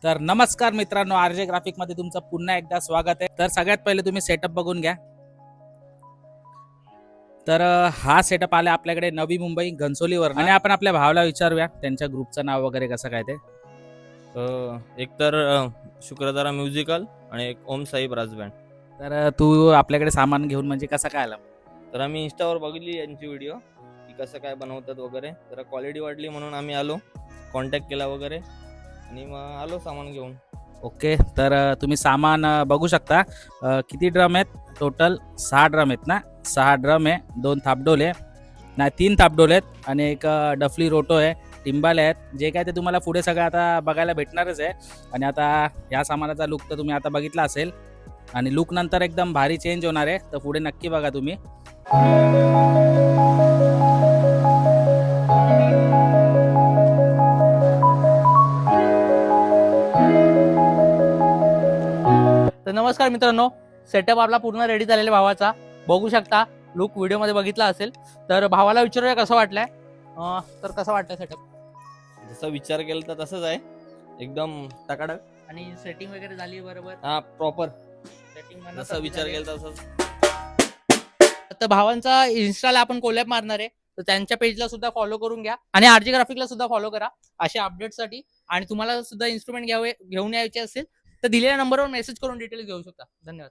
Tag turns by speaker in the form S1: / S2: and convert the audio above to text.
S1: तर नमस्कार मित्रांनो, आरजे ग्राफिक मध्ये तुमचं पुन्हा एकदा स्वागत आहे. तर सगळ्यात पहिले तुम्ही सेटअप बघून घ्या. तर हा सेटअप आला आपल्याकडे नवी मुंबई घनसोलीवर आणि आपण आपल्या भावाला विचारूया त्यांच्या ग्रुपचं नाव वगैरे कसं काय ते.
S2: एक तर शुक्रधारा म्युझिकल आणि एक ओम साई ब्रास बँड.
S1: तर तू आपल्याकडे सामान घेऊन म्हणजे कसं काय आला?
S2: तर आम्ही इंस्टावर बघितली यांची व्हिडिओ की कसं काय बनवतात वगैरे, तर क्वालिटी वाटली म्हणून आम्ही आलो, कॉन्टॅक्ट केला वगैरे आणि मग आलो सामान घेऊन.
S1: ओके, तर तुम्ही सामान बघू शकता. किती ड्रम आहेत टोटल? 6 ड्रम आहेत ना. 6 ड्रम आहे, 2 थापडोले नाही 3 थापडोले आहेत आणि एक डफली रोटो आहे, टिंबाले आहेत. जे काय ते तुम्हाला पुढे सगळं आता बघायला भेटणारच आहे. आणि आता ह्या सामानाचा लुक तर तुम्ही आता बघितला असेल आणि लुक नंतर एकदम भारी चेंज होणार आहे. तर पुढे नक्की बघा तुम्ही.
S3: तर नमस्कार मित्रांनो, सेटअप आपला पूर्ण रेडी झालेला भावाचा बघू शकता. लुक व्हिडिओ मध्ये बघितला असेल. तर भावाला विचारूया कसं वाटलंय. तर कसं वाटलं सेटअप?
S2: जसा विचार केला तर तसंच आहे, एकदम टकाटक.
S3: आणि सेटिंग वगैरे झाली बरोबर?
S2: हा प्रॉपर
S3: सेटिंग
S2: जसा विचार केला तसंच.
S3: तर भावांचा इन्स्टाला आपण कोलॅब मारणार आहे, तर त्यांच्या पेजला सुद्धा फॉलो करून घ्या आणि आरजी ग्राफिकला सुद्धा फॉलो करा अशा अपडेटसाठी. आणि तुम्हाला सुद्धा इन्स्ट्रुमेंट घेऊन यायचे असेल तर दिलेल्या नंबरवर मेसेज करून डिटेल्स घेऊ शकता. धन्यवाद.